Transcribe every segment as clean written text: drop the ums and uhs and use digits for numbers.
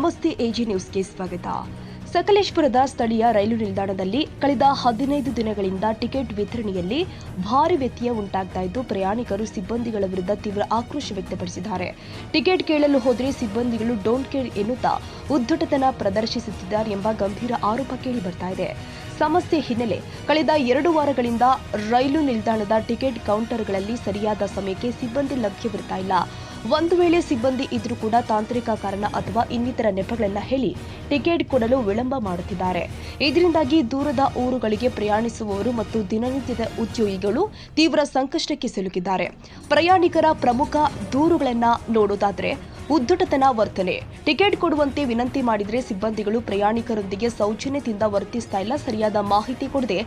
ನಮಸ್ತೆ ಎಜಿ ನ್ಯೂಸ್ಗೆ ಸ್ವಾಗತ. ಸಕಲೇಶಪುರದ ಸ್ಥಳೀಯ ರೈಲು ನಿಲ್ದಾಣದಲ್ಲಿ ಕಳೆದ 15 ದಿನಗಳಿಂದ ಟಿಕೆಟ್ ವಿತರಣೆಯಲ್ಲಿ ಭಾರಿ ವ್ಯತ್ಯಯ ಉಂಟಾಗ್ತಾ ಇದ್ದು ಪ್ರಯಾಣಿಕರು ಸಿಬ್ಬಂದಿಗಳ ವಿರುದ್ಧ ತೀವ್ರ ಆಕ್ರೋಶ ವ್ಯಕ್ತಪಡಿಸಿದ್ದಾರೆ. ಟಿಕೆಟ್ ಕೇಳಲು ಹೋದರೆ ಸಿಬ್ಬಂದಿಗಳು ಡೋಂಟ್ ಕೇರ್ ಎನ್ನುತ್ತಾ ಉದ್ಧಟತನ ಪ್ರದರ್ಶಿಸುತ್ತಿದ್ದಾರೆ ಎಂಬ ಗಂಭೀರ ಆರೋಪ ಕೇಳಿ ಬರ್ತಾ ಇದೆ. ಸಮಸ್ಯೆ ಹಿನ್ನೆಲೆ ಕಳೆದ 2 ವಾರಗಳಿಂದ ರೈಲು ನಿಲ್ದಾಣದ ಟಿಕೆಟ್ ಕೌಂಟರ್ಗಳಲ್ಲಿ ಸರಿಯಾದ ಸಮಯಕ್ಕೆ ಸಿಬ್ಬಂದಿ ಲಭ್ಯವಿರ್ತಾ ಇಲ್ಲ. ಒಂದು ವೇಳೆ ಸಿಬ್ಬಂದಿ ಇದ್ರೂ ಕೂಡ ತಾಂತ್ರಿಕ ಕಾರಣ ಅಥವಾ ಇನ್ನಿತರ ನೆಪಗಳನ್ನ ಹೇಳಿ ಟಿಕೆಟ್ ಕೊಡಲು ವಿಳಂಬ ಮಾಡುತ್ತಿದ್ದಾರೆ. ಇದರಿಂದಾಗಿ ದೂರದ ಊರುಗಳಿಗೆ ಪ್ರಯಾಣಿಸುವವರು ಮತ್ತು ದಿನನಿತ್ಯದ ಉದ್ಯೋಗಿಗಳು ತೀವ್ರ ಸಂಕಷ್ಟಕ್ಕೆ ಸಿಲುಕಿದ್ದಾರೆ. ಪ್ರಯಾಣಿಕರ ಪ್ರಮುಖ ದೂರುಗಳನ್ನ ನೋಡೋದಾದ್ರೆ ಉದ್ಧಟತನ ವರ್ತನೆ. ಟಿಕೆಟ್ ಕೊಡುವಂತೆ ವಿನಂತಿ ಮಾಡಿದರೆ ಸಿಬ್ಬಂದಿಗಳು ಪ್ರಯಾಣಿಕರೊಂದಿಗೆ ಸೌಜನ್ಯದಿಂದ ವರ್ತಿಸ್ತಾ ಇಲ್ಲ, ಸರಿಯಾದ ಮಾಹಿತಿ ಕೊಡದೆ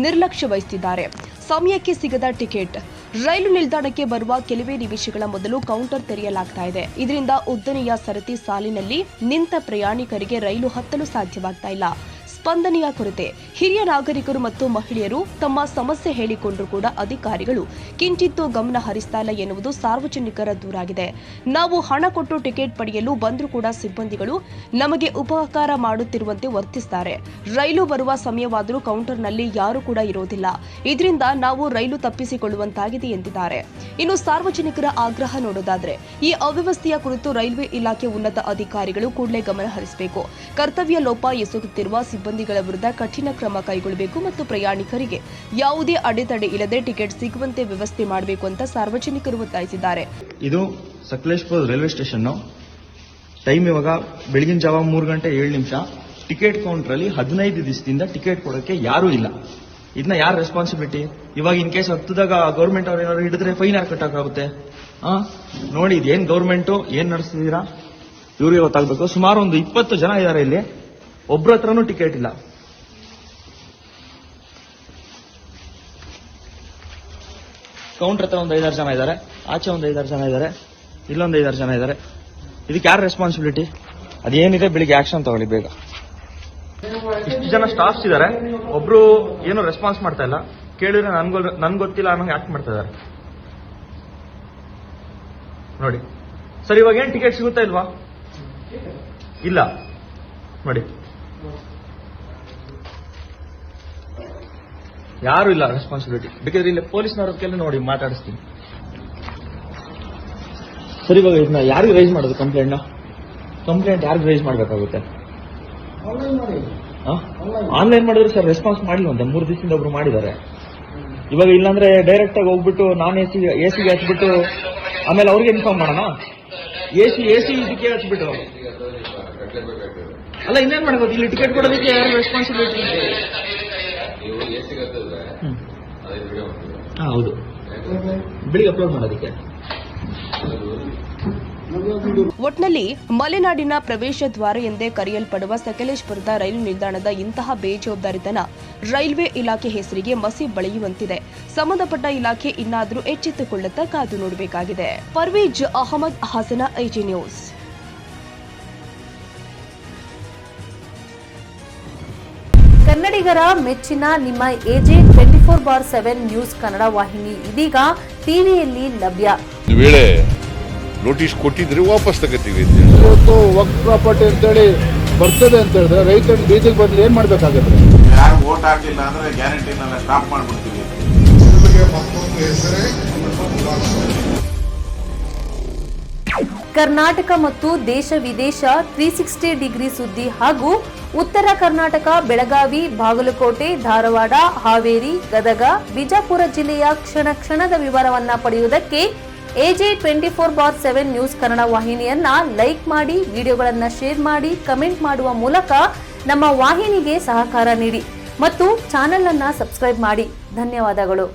ನಿರ್ಲಕ್ಷ್ಯ ವಹಿಸುತ್ತಿದ್ದಾರೆ. ಸಮಯಕ್ಕೆ ಸಿಗದ ಟಿಕೆಟ್. ರೈಲು ನಿಲ್ದಾಣಕ್ಕೆ ಬರುವ ಕೆಲವೇ ನಿಮಿಷಗಳ ಮೊದಲು ಕೌಂಟರ್ ತೆರೆಯಲಾಗ್ತಾ ಇದೆ. ಇದರಿಂದ ಉದ್ದನೆಯ ಸರತಿ ಸಾಲಿನಲ್ಲಿ ನಿಂತ ಪ್ರಯಾಣಿಕರಿಗೆ ರೈಲು ಹತ್ತಲು ಸಾಧ್ಯವಾಗ್ತಾ ಇಲ್ಲ. ಸ್ಪಂದನೆಯ ಕೊರತೆ. ಹಿರಿಯ ನಾಗರಿಕರು ಮತ್ತು ಮಹಿಳೆಯರು ತಮ್ಮ ಸಮಸ್ಯೆ ಹೇಳಿಕೊಂಡರೂ ಕೂಡ ಅಧಿಕಾರಿಗಳು ಕಿಂಚಿತ್ತೂ ಗಮನ ಹರಿಸ್ತಾ ಇಲ್ಲ ಎನ್ನುವುದು ಸಾರ್ವಜನಿಕರ ದೂರಾಗಿದೆ. ನಾವು ಹಣ ಕೊಟ್ಟು ಟಿಕೆಟ್ ಪಡೆಯಲು ಬಂದರೂ ಕೂಡ ಸಿಬ್ಬಂದಿಗಳು ನಮಗೆ ಉಪಕಾರ ಮಾಡುತ್ತಿರುವಂತೆ ವರ್ತಿಸುತ್ತಾರೆ. ರೈಲು ಬರುವ ಸಮಯವಾದರೂ ಕೌಂಟರ್ನಲ್ಲಿ ಯಾರೂ ಕೂಡ ಇರೋದಿಲ್ಲ. ಇದರಿಂದ ನಾವು ರೈಲು ತಪ್ಪಿಸಿಕೊಳ್ಳುವಂತಾಗಿದೆ ಎಂದಿದ್ದಾರೆ. ಇನ್ನು ಸಾರ್ವಜನಿಕರ ಆಗ್ರಹ ನೋಡೋದಾದ್ರೆ ಈ ಅವ್ಯವಸ್ಥೆಯ ಕುರಿತು ರೈಲ್ವೆ ಇಲಾಖೆ ಉನ್ನತ ಅಧಿಕಾರಿಗಳು ಕೂಡಲೇ ಗಮನ ಹರಿಸಬೇಕು. ಕರ್ತವ್ಯ ಲೋಪ ಎಸಗುತ್ತಿರುವ ಸಿಬ್ಬಂದಿಗಳ ವಿರುದ್ಧ ಕಠಿಣ ಕ್ರಮ ಕೈಗೊಳ್ಳಬೇಕು ಮತ್ತು ಪ್ರಯಾಣಿಕರಿಗೆ ಯಾವುದೇ ಅಡೆತಡೆ ಇಲ್ಲದೆ ಟಿಕೆಟ್ ಸಿಗುವಂತೆ ವ್ಯವಸ್ಥೆ ಮಾಡಬೇಕು ಅಂತ ಸಾರ್ವಜನಿಕರು ಒತ್ತಾಯಿಸಿದ್ದಾರೆ. ಇದು ಸಕಲೇಶಪುರ ರೈಲ್ವೆ ಸ್ಟೇಷನ್. ಟೈಮ್ ಇವಾಗ ಬೆಳಗಿನ ಜಾವ 3:07. ಟಿಕೆಟ್ ಕೌಂಟರ್ ಅಲ್ಲಿ 15 ದಿವಸದಿಂದ ಟಿಕೆಟ್ ಕೊಡೋಕೆ ಯಾರೂ ಇಲ್ಲ. ಇದನ್ನ ಯಾರು ರೆಸ್ಪಾನ್ಸಿಬಿಲಿಟಿ? ಇವಾಗ ಇನ್ ಕೇಸ್ ಹತ್ತದಾಗ ಗೌರ್ಮೆಂಟ್ ಅವ್ರು ಏನಾದ್ರು ಹಿಡಿದ್ರೆ ಫೈನ್ ಯಾರು ಕಟ್ಟಕ್ಕಾಗುತ್ತೆ? ನೋಡಿ, ಇದೇನ್ ಗೌರ್ಮೆಂಟ್ ಏನ್ ನಡೆಸ್ತಿದ್ದೀರಾ ಇವ್ರಿಗೆ ಗೊತ್ತಾಗಬೇಕು. ಸುಮಾರು ಒಂದು 20 ಜನ ಇದ್ದಾರೆ ಇಲ್ಲಿ, ಒಬ್ರ ಹತ್ರನೂ ಟಿಕೆಟ್ ಇಲ್ಲ. ಕೌಂಟರ್ ಹತ್ರ ಒಂದು 5-6 ಜನ ಇದ್ದಾರೆ, ಆಚೆ ಒಂದು 5-6 ಜನ ಇದ್ದಾರೆ, ಇಲ್ಲೊಂದು 5-6 ಜನ ಇದ್ದಾರೆ. ಇದಕ್ಕೆ ಯಾರು ರೆಸ್ಪಾನ್ಸಿಬಿಲಿಟಿ? ಅದೇನಿದೆ ಬೆಳಿಗ್ಗೆ ಆಕ್ಷನ್ ತಗೊಳ್ಳಿ ಬೇಗ. ಇಷ್ಟು ಜನ ಸ್ಟಾಫ್ಸ್ ಇದ್ದಾರೆ, ಒಬ್ರು ಏನು ರೆಸ್ಪಾನ್ಸ್ ಮಾಡ್ತಾ ಇಲ್ಲ. ಕೇಳಿದ್ರೆ ನನ್ಗೆ ಗೊತ್ತಿಲ್ಲ ಅನ್ನೋ ಆಕ್ಟ್ ಮಾಡ್ತಾ ಇದ್ದಾರೆ. ನೋಡಿ ಸರ್, ಇವಾಗ ಏನ್ ಟಿಕೆಟ್ ಸಿಗುತ್ತಾ ಇಲ್ವಾ? ಇಲ್ಲ ನೋಡಿ, ಯಾರು ಇಲ್ಲ ರೆಸ್ಪಾನ್ಸಿಬಿಲಿಟಿ. ಬೇಕಾದ್ರೆ ಇಲ್ಲಿ ಪೊಲೀಸ್ನವ್ರ ಕೆಲ ನೋಡಿ ಮಾತಾಡಿಸ್ತೀನಿ. ಸರಿ, ಇವಾಗ ಇದನ್ನ ಯಾರಿಗೆ ರೈಸ್ ಮಾಡೋದು? ಕಂಪ್ಲೇಂಟ್ ಯಾರಿಗೆ ರೈಸ್ ಮಾಡಬೇಕಾಗುತ್ತೆ? ಆನ್ಲೈನ್ ಮಾಡಿದ್ರೆ ಸರ್ ರೆಸ್ಪಾನ್ಸ್ ಮಾಡಿಲ್ವಂತೆ. 3 ದಿವಸದಿಂದ ಒಬ್ರು ಮಾಡಿದ್ದಾರೆ. ಇವಾಗ ಇಲ್ಲಾಂದ್ರೆ ಡೈರೆಕ್ಟ್ ಆಗಿ ಹೋಗ್ಬಿಟ್ಟು ನಾನ್ ಎಸಿಗೆ ಹಚ್ಬಿಟ್ಟು ಆಮೇಲೆ ಅವ್ರಿಗೆ ಇನ್ಫಾರ್ಮ್ ಮಾಡೋಣ. ಎಸಿ ಇದಕ್ಕೆ ಹಚ್ಬಿಟ್ಟು ಅಲ್ಲ, ಇನ್ನೇನ್ ಮಾಡ್ಬೋದು? ಇಲ್ಲಿ ಟಿಕೆಟ್ ಕೊಡೋದಕ್ಕೆ ಯಾರು ರೆಸ್ಪಾನ್ಸಿಬಿಲಿಟಿ? ಹೌದು, ಬೆಳಿಗ್ಗೆ ಅಪ್ಲೋಡ್ ಮಾಡೋದಕ್ಕೆ. ಒಟ್ನಲ್ಲಿ ಮಲೆನಾಡಿನ ಪ್ರವೇಶ ದ್ವಾರ ಎಂದೇ ಕರೆಯಲ್ಪಡುವ ಸಕಲೇಶಪುರದ ರೈಲು ನಿಲ್ದಾಣದ ಇಂತಹ ಬೇಜವಾಬ್ದಾರಿತನ ರೈಲ್ವೆ ಇಲಾಖೆ ಹೆಸರಿಗೆ ಮಸಿ ಬಳಿಯುವಂತಿದೆ. ಸಂಬಂಧಪಟ್ಟ ಇಲಾಖೆ ಇನ್ನಾದರೂ ಎಚ್ಚೆತ್ತುಕೊಳ್ಳುತ್ತಾ ಕಾದು ನೋಡಬೇಕಾಗಿದೆ. Parvez Ahmed, Hassan, AG news. ಕನ್ನಡಿಗರ ಮೆಚ್ಚಿನ ನಿಮ್ಮ ಎಜೆ 24/7 ನ್ಯೂಸ್ ಕನ್ನಡ ವಾಹಿನಿ ಇದೀಗ ಟಿವಿಯಲ್ಲಿ ಲಭ್ಯ. ವೇಳೆ ನೋಟಿಸ್ ಕೊಟ್ಟಿದ್ರೆ ವಾಪಸ್ ತಗೋತೀವಿ. ಇವತ್ತು ವಕ್ಫ್ ಪ್ರಾಪರ್ಟಿ ಅಂತೇಳಿ ಬರ್ತದೆ ಅಂತ ಹೇಳಿದ್ರೆ ರೈತರು ಬೀದಿಗೆ ಬದಲು ಏನ್ ಮಾಡ್ಬೇಕಾಗುತ್ತೆ? ಯಾರು ವೋಟ್ ಹಾಕಿಲ್ಲ ಅಂದ್ರೆ ಗ್ಯಾರಂಟಿನೆಲ್ಲ ಸ್ಟಾಪ್ ಮಾಡ್ಬಿಡ್ತೀವಿ. ಕರ್ನಾಟಕ ಮತ್ತು ದೇಶ ವಿದೇಶ 360 ಡಿಗ್ರಿ ಸುದ್ದಿ ಹಾಗೂ ಉತ್ತರ ಕರ್ನಾಟಕ, ಬೆಳಗಾವಿ, ಬಾಗಲಕೋಟೆ, ಧಾರವಾಡ, ಹಾವೇರಿ, ಗದಗ, ಬಿಜಾಪುರ ಜಿಲ್ಲೆಯ ಕ್ಷಣದ ವಿವರವನ್ನ ಪಡೆಯುವುದಕ್ಕೆ ಎಜೆ 24/7 ನ್ಯೂಸ್ ಕನ್ನಡ ವಾಹಿನಿಯನ್ನ ಲೈಕ್ ಮಾಡಿ, ವಿಡಿಯೋಗಳನ್ನ ಶೇರ್ ಮಾಡಿ, ಕಮೆಂಟ್ ಮಾಡುವ ಮೂಲಕ ನಮ್ಮ ವಾಹಿನಿಗೆ ಸಹಕಾರ ನೀಡಿ ಮತ್ತು ಚಾನೆಲ್ ಅನ್ನ ಸಬ್ಸ್ಕ್ರೈಬ್ ಮಾಡಿ. ಧನ್ಯವಾದಗಳು.